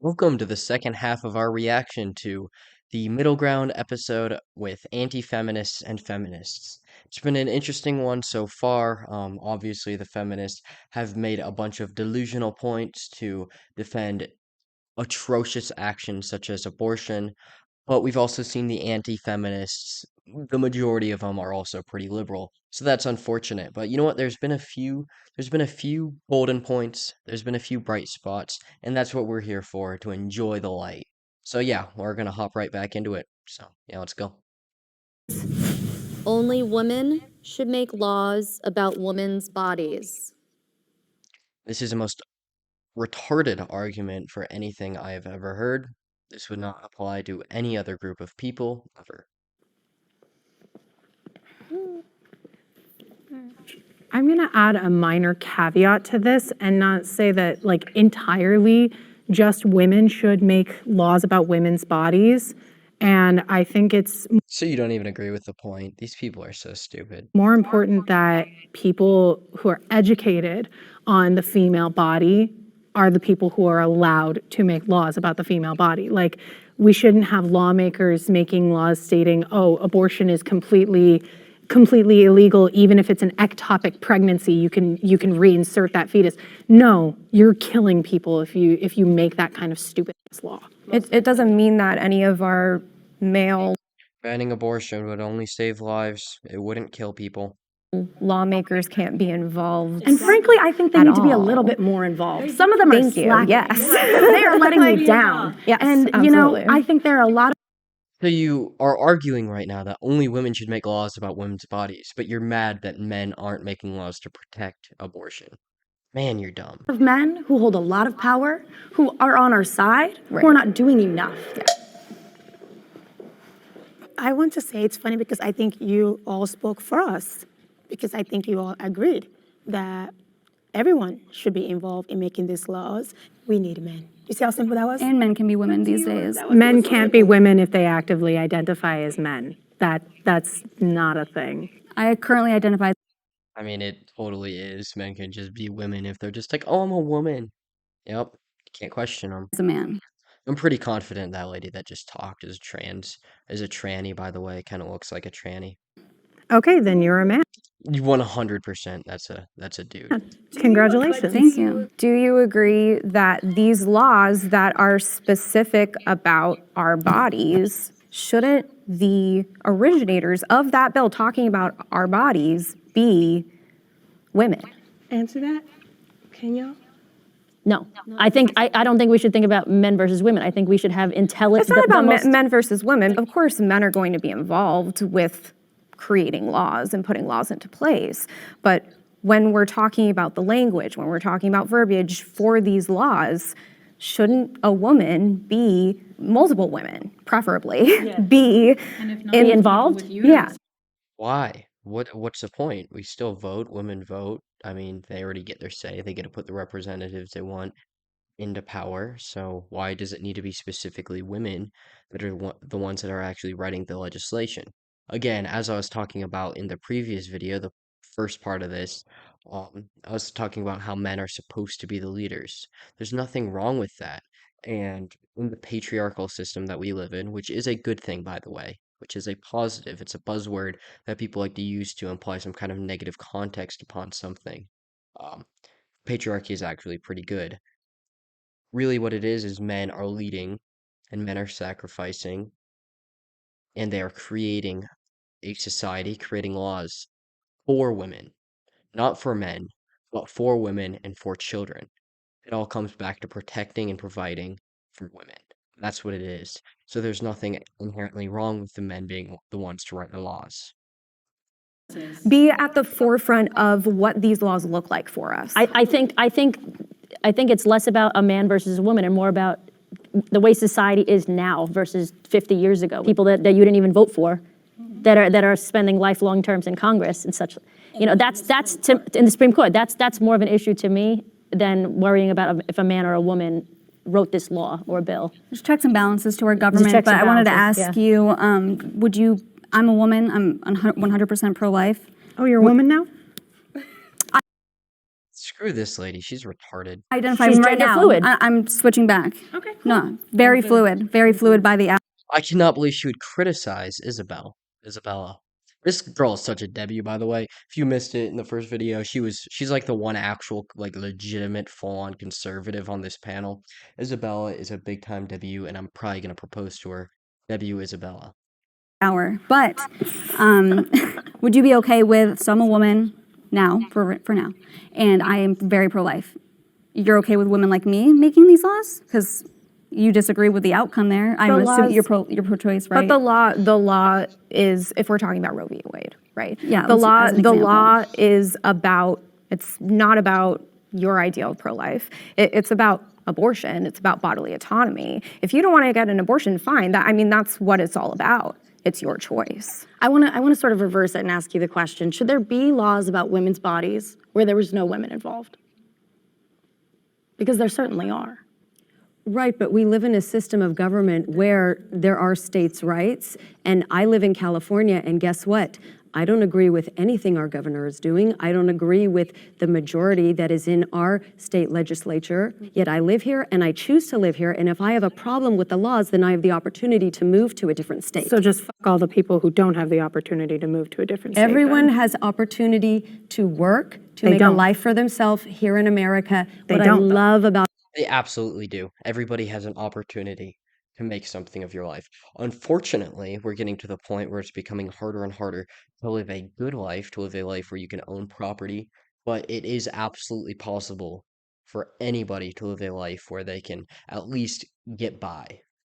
Welcome to the second half of our reaction to the Middle Ground episode with anti-feminists and feminists. It's been an interesting one so far. Obviously, the feminists have made a bunch of delusional points to defend atrocious actions such as abortion, but we've also seen the anti-feminists. The majority of them are also pretty liberal, so that's unfortunate. But you know what? There's been a few golden points. There's been a few bright spots, and that's what we're here for, to enjoy the light. So yeah, we're gonna hop right back into it. So yeah, let's go. Only women should make laws about women's bodies. This is the most retarded argument for anything I have ever heard. This would not apply to any other group of people ever. I'm going to add a minor caveat to this and not say that like entirely just women should make laws about women's bodies. And I think it's So you don't even agree with the point. These people are so stupid. more important that people who are educated on the female body are the people who are allowed to make laws about the female body. Like, we shouldn't have lawmakers making laws stating, oh, abortion is completely illegal, even if it's an ectopic pregnancy, you can reinsert that fetus. No, you're killing people if you make that kind of stupid law. It doesn't mean that any of our male Banning abortion would only save lives. It wouldn't kill people. lawmakers can't be involved. And frankly, I think they At need to be a all. little bit more involved. Some of them Thank are you, slacking. yes. They are letting me down. Yes, And you know, absolutely. I think there are a lot of So you are arguing right now that only women should make laws about women's bodies, but you're mad that men aren't making laws to protect abortion. Man, you're dumb. men who hold a lot of power, who are on our side, who are not doing enough. I want to say it's funny because I think you all spoke for us, because I think you all agreed that everyone should be involved in making these laws. We need men. You see how simple that was? And men can be women these days. Men can't be women if they actively identify as men. That's not a thing. I currently identify I mean, it totally is. Men can just be women if they're just like, oh, I'm a woman. Yep, can't question them. as a man. I'm pretty confident that lady that just talked is is a tranny, by the way. Kind of looks like a tranny. Okay, then you're a man. You 100%. That's a dude. Congratulations. Thank you. Do you agree that these laws that are specific about our bodies, shouldn't the originators of that bill talking about our bodies be women? Answer that. Can y'all? No, I don't think we should think about men versus women. I think we should have intelligent. It's not about men versus women. Of course, men are going to be involved with creating laws and putting laws into place. But when we're talking about the language, when we're talking about verbiage for these laws, shouldn't a woman be, multiple women preferably, be involved? Yeah. Why? What's the point? We still vote. Women vote. I mean, they already get their say. They get to put the representatives they want into power. So why does it need to be specifically women that are the ones that are actually writing the legislation? Again, as I was talking about in the previous video, the first part of this, I was talking about how men are supposed to be the leaders. There's nothing wrong with that. And in the patriarchal system that we live in, which is a good thing, by the way, which is a positive, it's a buzzword that people like to use to imply some kind of negative context upon something. Um, Patriarchy is actually pretty good. Really, what it is men are leading and men are sacrificing, and they are creating a society, creating laws for women, not for men, but for women and for children. It all comes back to protecting and providing for women. That's what it is. So there's nothing inherently wrong with the men being the ones to write the laws. Be at the forefront of what these laws look like for us. I think it's less about a man versus a woman and more about the way society is now versus 50 years ago. People that you didn't even vote for, that are spending lifelong terms in Congress and such. You know, that's in the Supreme Court. That's more of an issue to me than worrying about if a man or a woman wrote this law or bill. There's checks and balances to our government, checks but and I wanted to balances, ask you, would you, I'm a woman, I'm 100% pro-life. Oh, you're a woman now? Screw this lady. She's retarded. Identify She's right gender now. fluid. I'm switching back. Okay, cool. No, very fluid by the hour. I cannot believe she would criticize Isabella. This girl is such a debut, by the way. If you missed it in the first video, she's like the one actual, like, legitimate full-on conservative on this panel. Isabella is a big-time debut, and I'm probably gonna propose to her. Debut Isabella. But would you be okay with, so I'm a woman now, for now, and I am very pro-life. You're okay with women like me making these laws? Because you disagree with the outcome there. I'm assuming you're pro-choice, right? But the law is, if we're talking about Roe v. Wade, right? Yeah, The law, as an the example. law is about. It's not about your ideal of pro-life. It's about abortion. It's about bodily autonomy. If you don't want to get an abortion, fine. That's what it's all about. It's your choice. I want to sort of reverse it and ask you the question: should there be laws about women's bodies where there was no women involved? Because there certainly are. Right, but we live in a system of government where there are states' rights, and I live in California, and guess what? I don't agree with anything our governor is doing. I don't agree with the majority that is in our state legislature, yet I live here and I choose to live here, and if I have a problem with the laws, then I have the opportunity to move to a different state. So just fuck all the people who don't have the opportunity to move to a different state. Everyone then. has opportunity to work, to They make a don't. life for themselves here in America. They What don't, I though. love about They absolutely do. Everybody has an opportunity to make something of your life. Unfortunately, we're getting to the point where it's becoming harder and harder to live a good life, to live a life where you can own property, but it is absolutely possible for anybody to live a life where they can at least get by.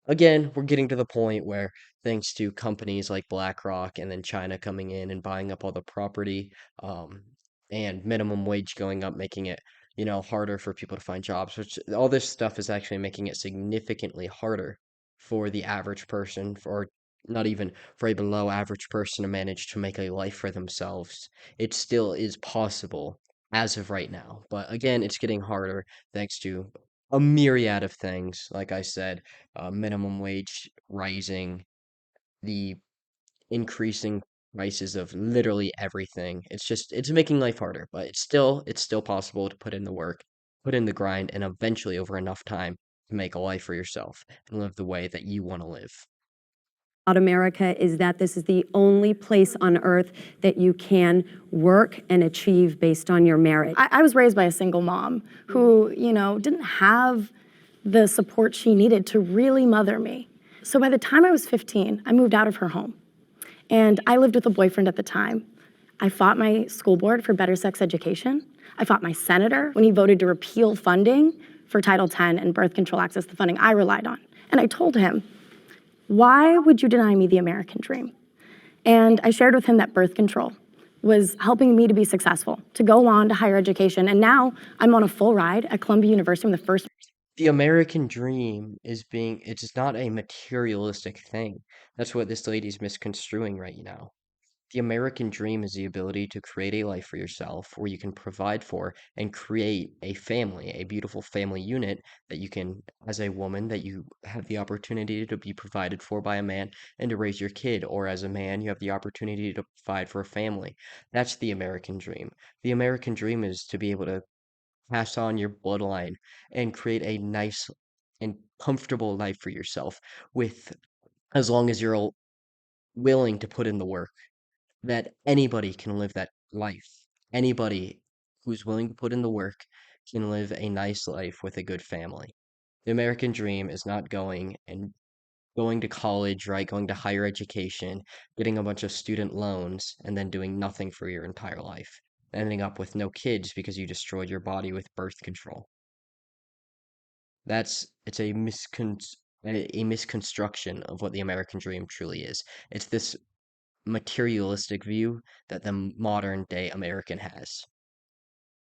Again, we're getting to the point where, thanks to companies like BlackRock and then China coming in and buying up all the property, um, and minimum wage going up, making it harder for people to find jobs, which all this stuff is actually making it significantly harder for the average person, or not even for a below average person to manage to make a life for themselves. It still is possible as of right now. But again, it's getting harder thanks to a myriad of things. Like I said, minimum wage rising, the increasing prices of literally everything. It's making life harder, but it's still possible to put in the work, put in the grind, and eventually over enough time to make a life for yourself and live the way that you want to live. America is that this is the only place on earth that you can work and achieve based on your merit. I was raised by a single mom who, didn't have the support she needed to really mother me. So by the time I was 15, I moved out of her home. And I lived with a boyfriend at the time. I fought my school board for better sex education. I fought my senator when he voted to repeal funding for Title X and birth control access to funding I relied on. And I told him, why would you deny me the American dream? And I shared with him that birth control was helping me to be successful, to go on to higher education. And now I'm on a full ride at Columbia University. I'm the first. The American dream it's not a materialistic thing. That's what this lady's misconstruing right now. The American dream is the ability to create a life for yourself where you can provide for and create a family, a beautiful family unit that you can, as a woman, that you have the opportunity to be provided for by a man and to raise your kid, or as a man, you have the opportunity to provide for a family. That's the American dream. The American dream is to be able to pass on your bloodline and create a nice and comfortable life for yourself with, as long as you're willing to put in the work, that anybody can live that life. Anybody who's willing to put in the work can live a nice life with a good family. The American dream is not going to college, right? Going to higher education, getting a bunch of student loans, and then doing nothing for your entire life. Ending up with no kids because you destroyed your body with birth control. It's a misconstruction of what the American dream truly is. It's this materialistic view that the modern day American has.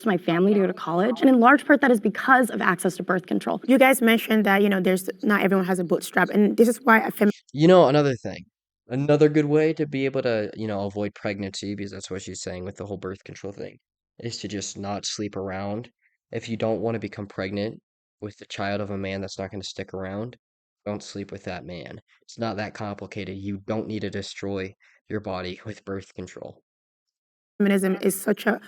My family to go to college. And in large part, that is because of access to birth control. You guys mentioned that, there's not everyone has a bootstrap, and this is why Another thing, another good way to be able to, avoid pregnancy, because that's what she's saying with the whole birth control thing, is to just not sleep around. If you don't want to become pregnant with the child of a man that's not going to stick around, don't sleep with that man. It's not that complicated. You don't need to destroy your body with birth control. Feminism is such a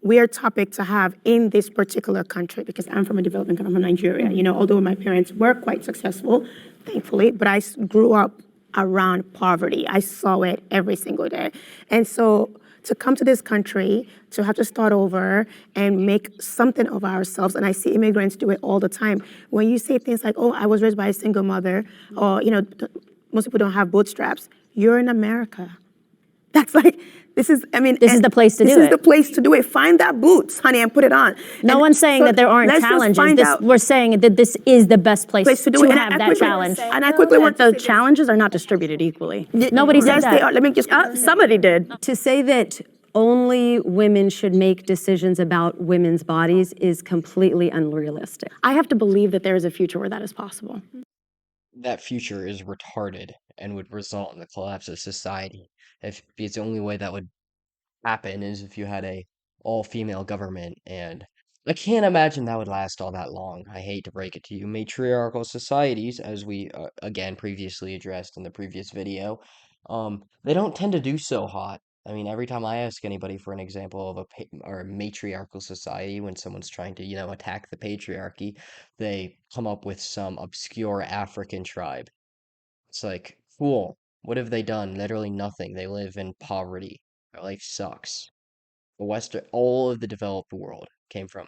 weird topic to have in this particular country because I'm from a developing country, I'm from Nigeria. You know, although my parents were quite successful, thankfully, but I grew up around poverty. I saw it every single day. And so to come to this country, to have to start over and make something of ourselves, and I see immigrants do it all the time. When you say things like, oh, I was raised by a single mother, or, you know, most people don't have bootstraps, you're in America. That's like, this is, I mean, This is the place to do This is it. the place to do it. Find that boots, honey, and put it on. No And one's saying so that there aren't let's just challenges. find This, out we're saying that this is the best place place to, to do it. And have I that quickly- challenge. And I quickly want to The say this. challenges are not distributed equally. Nobody said Yes, that. they are. Let me just. Somebody did. To say that only women should make decisions about women's bodies is completely unrealistic. I have to believe that there is a future where that is possible. That future is retarded and would result in the collapse of society. If it's the only way that would happen is if you had a all-female government, and I can't imagine that would last all that long. I hate to break it to you. Matriarchal societies, as we again previously addressed in the previous video, they don't tend to do so hot. I mean, every time I ask anybody for an example of or a matriarchal society when someone's trying to, attack the patriarchy, they come up with some obscure African tribe. It's like, cool. What have they done? Literally nothing. They live in poverty. Their life sucks. All of the developed world came from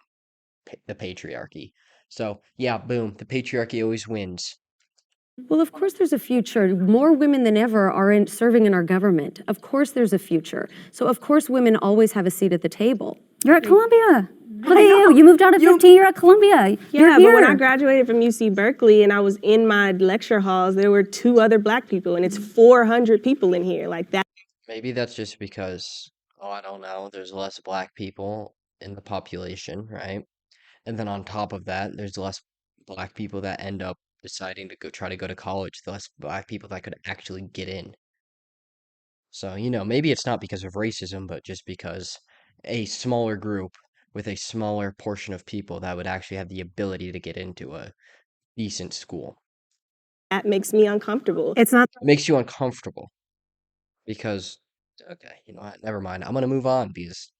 the patriarchy. So, yeah, boom, the patriarchy always wins. Well, of course there's a future. More women than ever are serving in our government. Of course there's a future. So of course women always have a seat at the table. You're at Columbia. Look at you. You moved out at 15. You're at Columbia. You're Yeah, but when I here. graduated from UC Berkeley and I was in my lecture halls, there were 2 other black people, and it's 400 people in here. Like that. Maybe that's just because, I don't know, there's less black people in the population, right? And then on top of that, there's less black people that end up deciding to try to go to college, the less black people that could actually get in. So, maybe it's not because of racism, but just because a smaller group with a smaller portion of people that would actually have the ability to get into a decent school. That makes me uncomfortable. It's not It makes you uncomfortable because, okay, you know what? Never mind. I'm gonna move on because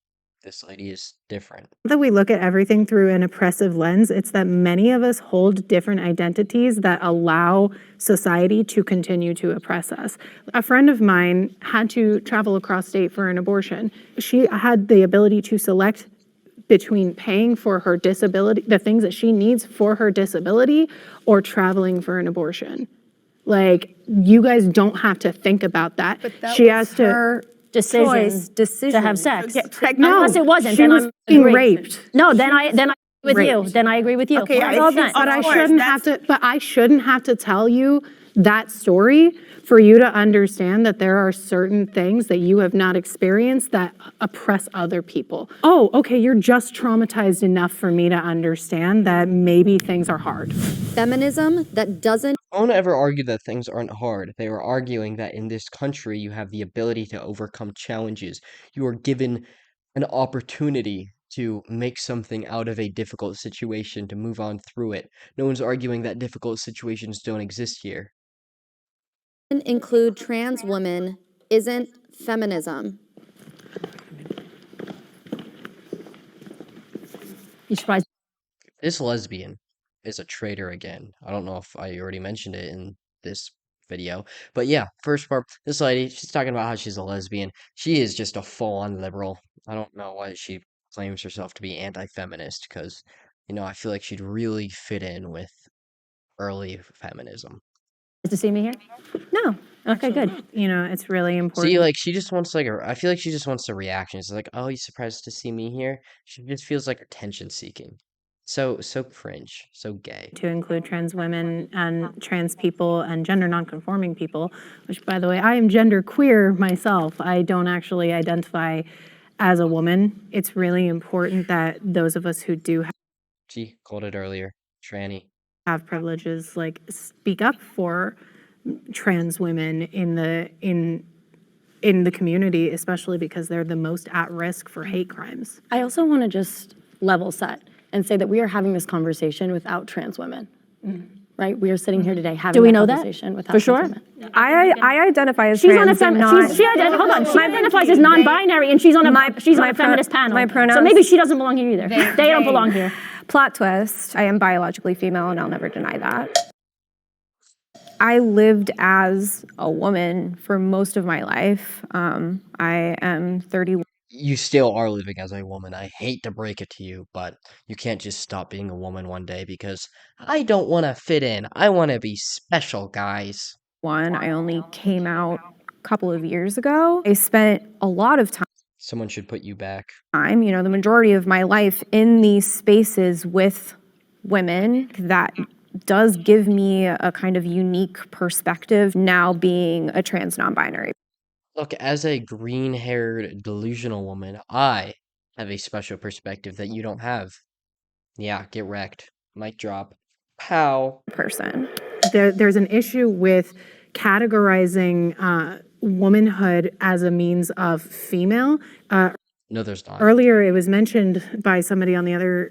this lady is different. that we look at everything through an oppressive lens. It's that many of us hold different identities that allow society to continue to oppress us. A friend of mine had to travel across state for an abortion. She had the ability to select between paying for her disability, the things that she needs for her disability, or traveling for an abortion. Like, you guys don't have to think about that. She has to. Her Decision decision to have sex. No, Unless it wasn't, she then was I'm being agree. raped. No, then I agree with you. raped. Then I agree with you. Okay, That's I- all done. But I Of course, shouldn't have to. But I shouldn't have to tell you that story for you to understand that there are certain things that you have not experienced that oppress other people. Oh, okay, you're just traumatized enough for me to understand that maybe things are hard. Feminism that doesn't I won't ever argue that things aren't hard. They were arguing that in this country you have the ability to overcome challenges. You are given an opportunity to make something out of a difficult situation, to move on through it. No one's arguing that difficult situations don't exist here. include trans women isn't feminism. You surprised? This lesbian is a traitor again. I don't know if I already mentioned it in this video, but yeah, first part, this lady, she's talking about how she's a lesbian. She is just a full-on liberal. I don't know why she claims herself to be anti-feminist, because, I feel like she'd really fit in with early feminism. To see me here? No. Okay, good. You know, it's really important. See, like, she just wants, like, I feel like she just wants a reaction. It's like, oh, you surprised to see me here? She just feels like attention-seeking. So cringe, so gay. To include trans women and trans people and gender nonconforming people, which, by the way, I am gender queer myself. I don't actually identify as a woman. It's really important that those of us who do She called it earlier. Tranny. have privileges like speak up for trans women in the community, especially because they're the most at risk for hate crimes. I also want to just level set and say that we are having this conversation without trans women, right? We are sitting here today having Do we that know that? conversation without For sure? consent. I identify as She's on a trans, but not. she identifies as non-binary, and she's on a feminist panel. my pronouns- So maybe she doesn't belong here either. They don't belong here. Plot twist, I am biologically female and I'll never deny that. I lived as a woman for most of my life. I am 31. You still are living as a woman. I hate to break it to you, but you can't just stop being a woman one day because I don't want to fit in. I want to be special, guys. I only came out a couple of years ago. I spent a lot of Someone should put you back. time, the majority of my life in these spaces with women. That does give me a kind of unique perspective now being a trans non-binary. Look, as a green-haired, delusional woman, I have a special perspective that you don't have. Yeah, get wrecked. Mic drop. Pow. Person. There's an issue with categorizing womanhood as a means of female. No, there's not. Earlier, it was mentioned by somebody on the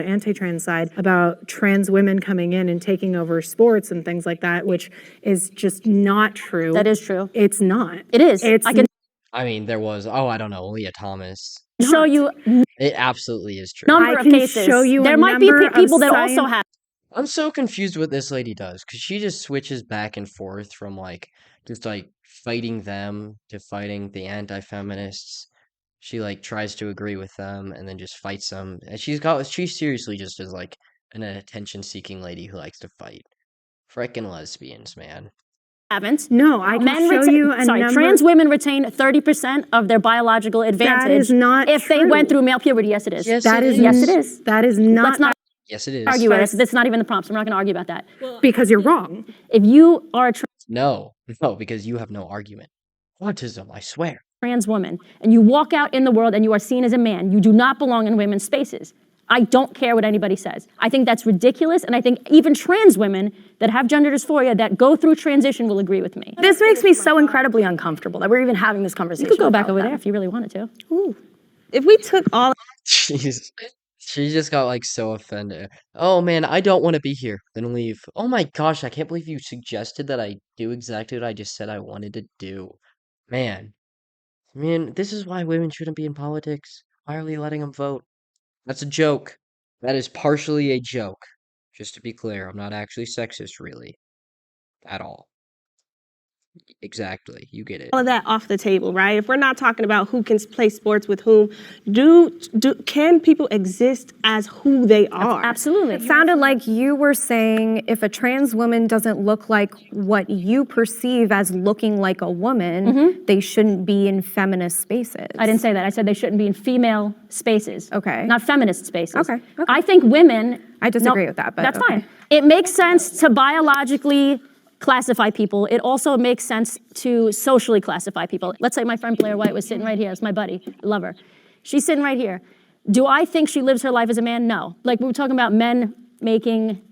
anti-trans side about trans women coming in and taking over sports and things like that, which is just not true. That is true. It's not. It is. It's I can I mean, there was, I don't know, Leah Thomas. show you It absolutely is true. number I of can cases. show you There a might be number of people that also science- have. I'm so confused what this lady does because she just switches back and forth from just fighting them to fighting the anti-feminists. She tries to agree with them and then just fights them. And she seriously just is an attention-seeking lady who likes to fight. Frickin' lesbians, man. Haven't. No, I can show you a number. Trans women retain 30% of their biological advantage. is not if they true. went through male puberty. Yes, it is. Yes, That it is Yes, it is. That is not. Let's not Yes, it is. argue it. That's not even the prompt. So we're not going to argue about that. because you're wrong. If you are a No, because you have no argument. Autism, I swear. trans woman and you walk out in the world and you are seen as a man, you do not belong in women's spaces. I don't care what anybody says. I think that's ridiculous, and I think even trans women that have gender dysphoria that go through transition will agree with me. This makes me so incredibly uncomfortable that we're even having this conversation. You could go back about over them. there if you really wanted to. If we took all Jeez. She just got so offended. Oh man, I don't want to be here. Then leave. Oh my gosh, I can't believe you suggested that I do exactly what I just said I wanted to do. Man. I mean, this is why women shouldn't be in politics. Why are we letting them vote? That's a joke. That is partially a joke. Just to be clear, I'm not actually sexist, really. At all. Exactly, you get it. of that off the table, right? If we're not talking about who can play sports with whom, can people exist as who they are? Absolutely. It sounded like you were saying if a trans woman doesn't look like what you perceive as looking like a woman, they shouldn't be in feminist spaces. I didn't say that. I said they shouldn't be in female spaces. Okay. Not feminist spaces. Okay, okay. I think women. I disagree with that, but that's okay. fine. It makes sense to biologically classify people. It also makes sense to socially classify people. Let's say my friend Blair White was sitting right here. It's my buddy. I love her. She's sitting right here. Do I think she lives her life as a man? No. Like we were talking about men making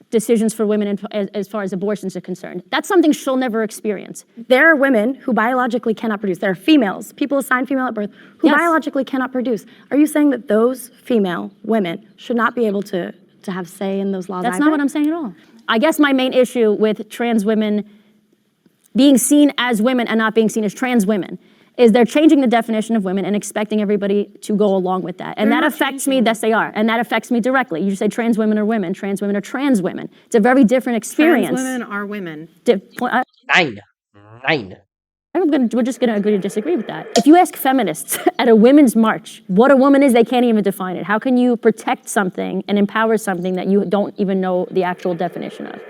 decisions for women as far as abortions are concerned. That's something she'll never experience. There are women who biologically cannot produce. There are females, people assigned female at birth, who Yes. biologically cannot produce. Are you saying that those female women should not be able to have say in those laws? That's either? not what I'm saying at all. I guess my main issue with trans women being seen as women and not being seen as trans women is they're changing the definition of women and expecting everybody to go along with that. And that affects me, yes they are, and that affects me directly. You say trans women are women are trans women. It's a very different experience. Trans women are women. Nine. We're just gonna agree to disagree with that. If you ask feminists at a women's march what a woman is, they can't even define it. How can you protect something and empower something that you don't even know the actual definition of?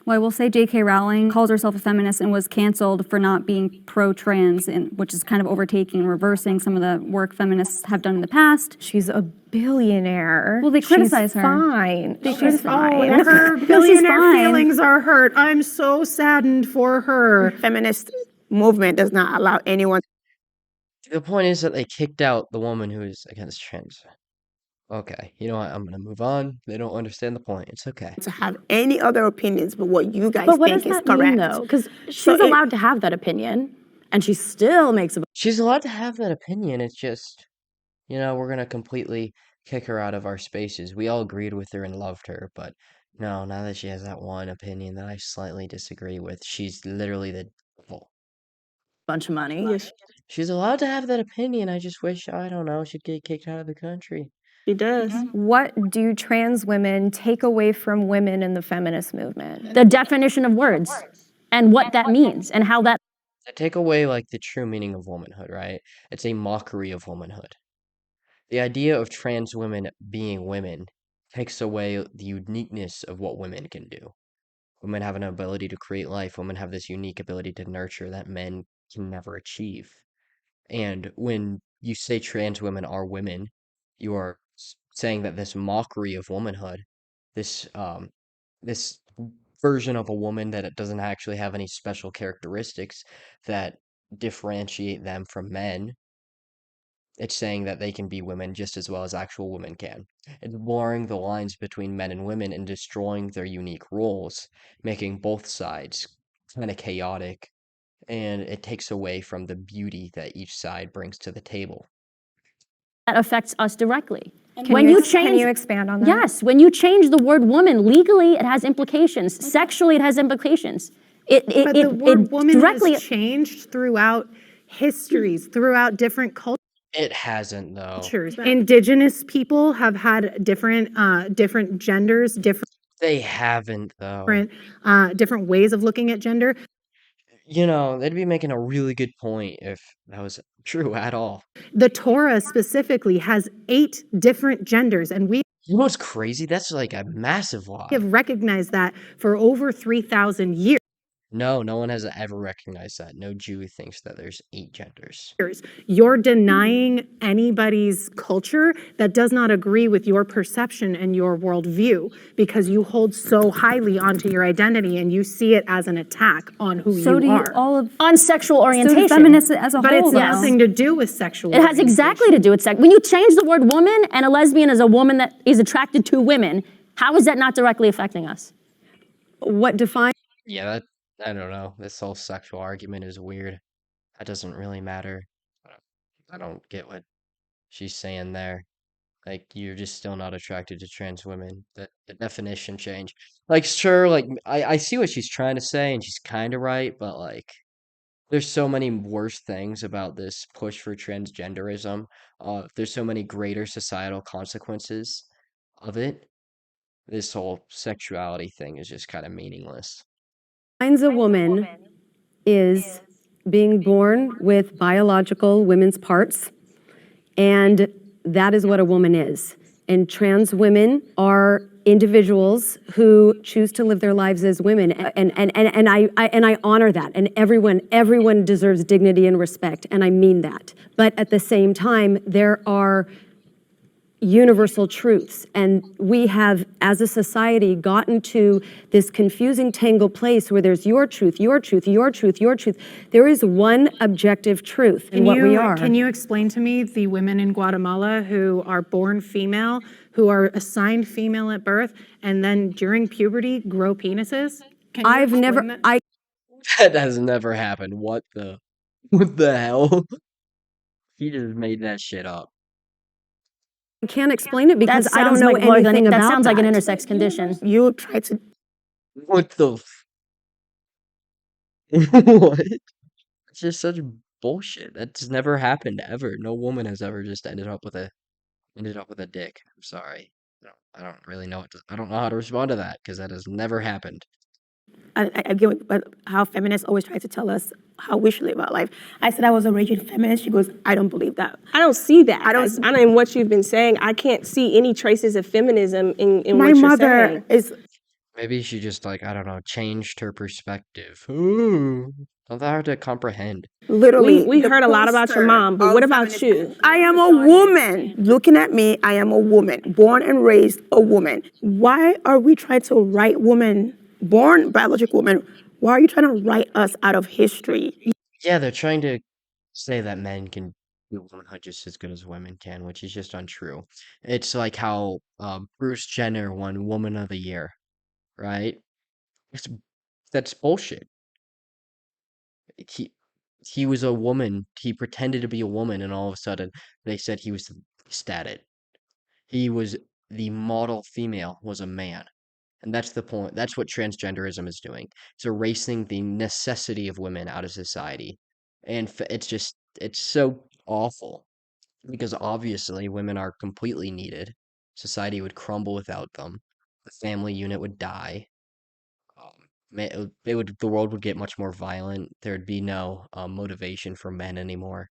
Well, I will say J.K. Rowling calls herself a feminist and was canceled for not being pro-trans, which is kind of overtaking and reversing some of the work feminists have done in the past. She's a billionaire. Well, they criticize She's her. fine. She's fine. Oh, her billionaire fine. feelings are hurt. I'm so saddened for her. Feminist movement does not allow anyone The point is that they kicked out the woman who is against trans. Okay, you know what? I'm gonna move on. They don't understand the point. It's okay. to have any other opinions but what you guys But what think does is that mean, correct. though? Because she's So it- allowed to have that opinion, and she still makes a. She's allowed to have that opinion. It's just, we're gonna completely kick her out of our spaces. We all agreed with her and loved her, but no, now that she has that one opinion that I slightly disagree with, she's literally the devil. Bunch of money. Yes, She's allowed to have that opinion. I just wish, I don't know, she'd get kicked out of the country. she does. What do trans women take away from women in the feminist movement? The definition of words and what that means and how that To take away like the true meaning of womanhood, right? It's a mockery of womanhood. The idea of trans women being women takes away the uniqueness of what women can do. Women have an ability to create life. Women have this unique ability to nurture that men can never achieve. And when you say trans women are women, you are saying that this mockery of womanhood, this version of a woman that it doesn't actually have any special characteristics that differentiate them from men, it's saying that they can be women just as well as actual women can. It's blurring the lines between men and women and destroying their unique roles, making both sides kind of chaotic, and it takes away from the beauty that each side brings to the table. affects us directly. Can you expand on that? Yes, when you change the word woman legally, it has implications. Sexually, it has implications. But the word woman directly has changed throughout histories, throughout different It hasn't, though. cultures. Indigenous people have had different genders, They haven't, though. different ways of looking at gender. You know, they'd be making a really good point if that was true at all. The Torah specifically has 8 different genders, and we You know what's crazy? That's like a massive lie. have recognized that for over 3,000 years. No, no one has ever recognized that. No Jew thinks that there's 8 genders. You're denying anybody's culture that does not agree with your perception and your worldview because you hold so highly onto your identity and you see it as an attack on who So you do you are. all of on sexual so orientation. do feminists as a But whole. it's though. nothing to do with sexual It has exactly to do with sex. When you change the word woman and a lesbian is a woman that is attracted to women, how is that not directly affecting us? What defines Yeah, that, I don't know. This whole sexual argument is weird. That doesn't really matter. I don't get what she's saying there. Like, you're just still not attracted to trans women. The definition change. Like, sure, like, I see what she's trying to say, and she's kind of right, but, like, there's so many worse things about this push for transgenderism. There's so many greater societal consequences of it. This whole sexuality thing is just kind of meaningless. a woman is being born with biological women's parts, and that is what a woman is. And trans women are individuals who choose to live their lives as women, and I honor that. And everyone deserves dignity and respect, and I mean that. But at the same time, there are universal truths, and we have, as a society, gotten to this confusing tangled place where there's your truth, your truth, your truth, your truth. There is one objective truth in what we are. Can you explain to me the women in Guatemala who are born female, who are assigned female at birth, and then during puberty grow penises? Can you I've never, explain that? That has never happened. What the hell? He just made that shit up. I can't explain it because I don't sounds know like more than- anything about that sounds like an that. intersex condition. You try to What the what? It's just such bullshit. That's never happened ever. No woman has ever just ended up with a dick. I'm sorry. I don't really know I don't know how to respond to that because that has never happened. I get how feminists always try to tell us how we should live our life. I said I was a raging feminist. She goes, I don't believe that. I don't see that. I don't- I know what you've been saying. I can't see any traces of feminism in My what you're mother saying. is Maybe she just like, I don't know, changed her perspective. Ooh. Not that hard to comprehend. literally. We the heard a lot about your poster mom, but of what about feminist- you? I am a woman. Looking at me, I am a woman, born and raised a woman. Why are we trying to write women, born biological women? Why are you trying to write us out of history? Yeah, they're trying to say that men can do womanhood just as good as women can, which is just untrue. It's like how Bruce Jenner won Woman of the Year, right? It's, that's bullshit. He he was a woman. He pretended to be a woman, and all of a sudden they said he was the best at it. He was the model female was a man. And that's the point. That's what transgenderism is doing. It's erasing the necessity of women out of society. And it's so awful because obviously women are completely needed. Society would crumble without them. The family unit would die. The world would get much more violent. There'd be no motivation for men anymore.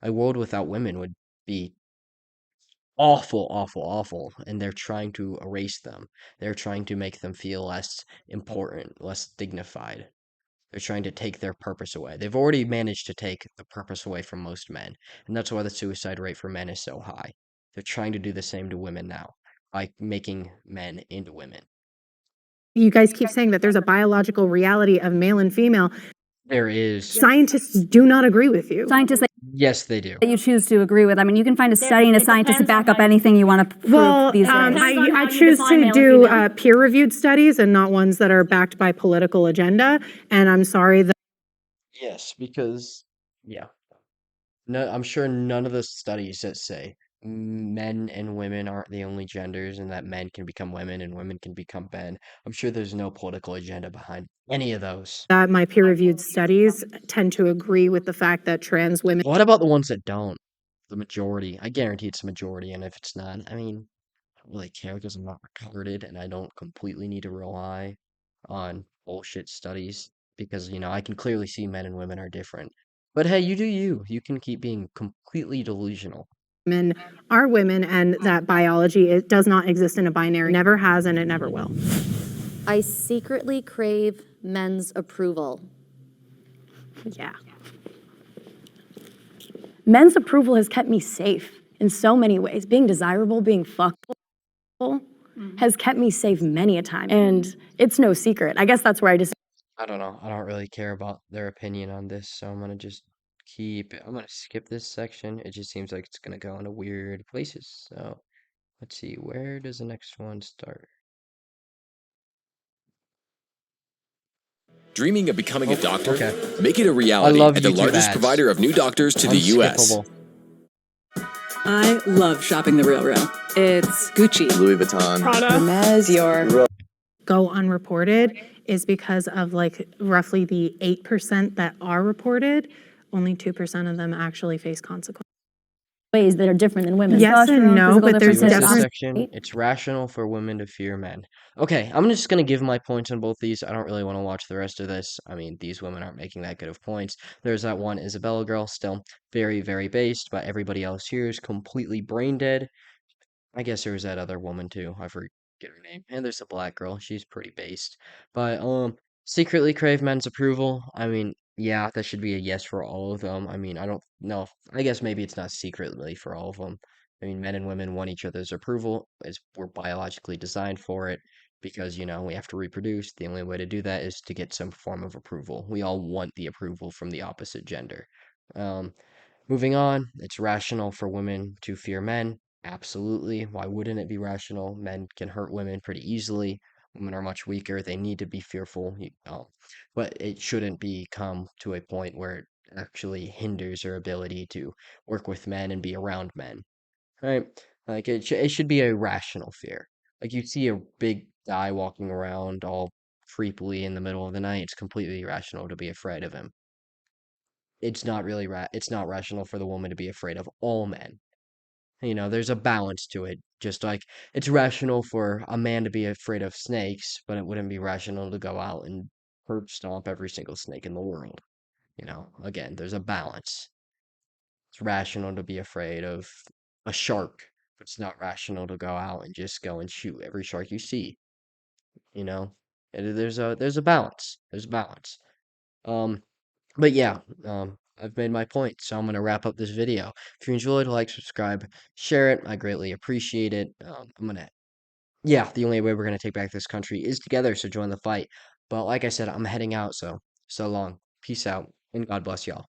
A world without women would be awful, awful, awful, and they're trying to erase them. They're trying to make them feel less important, less dignified. They're trying to take their purpose away. They've already managed to take the purpose away from most men, and that's why the suicide rate for men is so high. They're trying to do the same to women now by making men into women. You guys keep saying that there's a biological reality of male and female. There is. Scientists do not agree with you. Scientists Yes, they do. that you choose to agree with. I mean, you can find a study and a scientist to back up anything you want to prove Well, these days. I choose to do peer-reviewed studies and not ones that are backed by political agenda. And I'm sorry that Yes, because yeah. No, I'm sure none of the studies that say men and women aren't the only genders and that men can become women and women can become men. I'm sure there's no political agenda behind any of those. my peer-reviewed studies tend to agree with the fact that trans women. What about the ones that don't? The majority. I guarantee it's a majority, and if it's not, I mean, I don't really care because I'm not retarded and I don't completely need to rely on bullshit studies because, I can clearly see men and women are different. But hey, you do you. You can keep being completely delusional. Women are women and that biology it does not exist in a binary, never has and it never will. I secretly crave men's approval. Yeah. Men's approval has kept me safe in so many ways. Being desirable, being fuckable has kept me safe many a time. And it's no secret. I guess that's where I just I don't know. I don't really care about their opinion on this, so I'm gonna just I'm gonna skip this section. It just seems like it's gonna go into weird places. So let's see, where does the next one start? Dreaming of becoming a doctor? Okay. Make it a I reality love at the YouTube largest ads. provider of new doctors to the U.S. Unskippable. I love shopping the Real Real. It's Gucci, Louis Vuitton, Hermes, Dior. Go unreported is because of like roughly the 8% that are reported, only 2% of them actually face consequences. ways that are different than women. Yes and no, but there's See, what's this definitely section? It's rational for women to fear men. Okay, I'm just gonna give my points on both these. I don't really want to watch the rest of this. I mean, these women aren't making that good of points. There's that one Isabella girl, still very, very based, but everybody else here is completely brain dead. I guess there was that other woman too. I forget her name. And there's a black girl. She's pretty based. But secretly crave men's approval. I mean, yeah, that should be a yes for all of them. I mean, I don't know. I guess maybe it's not secretly for all of them. I mean, men and women want each other's approval as we're biologically designed for it because, we have to reproduce. The only way to do that is to get some form of approval. We all want the approval from the opposite gender. Um, Moving on, it's rational for women to fear men. Absolutely. Why wouldn't it be rational? Men can hurt women pretty easily. Women are much weaker. They need to be fearful. But it shouldn't become to a point where it actually hinders their ability to work with men and be around men. Right? Like it should be a rational fear. Like you see a big guy walking around all creepily in the middle of the night, it's completely irrational to be afraid of him. It's not rational for the woman to be afraid of all men. There's a balance to it. Just like it's rational for a man to be afraid of snakes, but it wouldn't be rational to go out and herb stomp every single snake in the world. Again, there's a balance. It's rational to be afraid of a shark, but it's not rational to go out and just go and shoot every shark you see. You know, there's a balance. There's a balance. Um, But yeah, I've made my point, so I'm gonna wrap up this video. If you enjoyed, like, subscribe, share it. I greatly appreciate it. Yeah, the only way we're gonna take back this country is together, so join the fight. But like I said, I'm heading out, so long. Peace out, and God bless y'all.